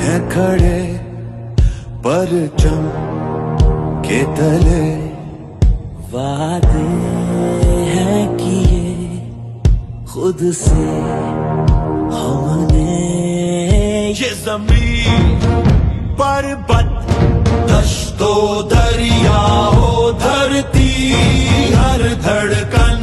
है खड़े परचम के तले, वादे हैं किए खुद से हमने। ये ज़मीन पर्वत दश्तो दरिया हो, धरती हर धड़कन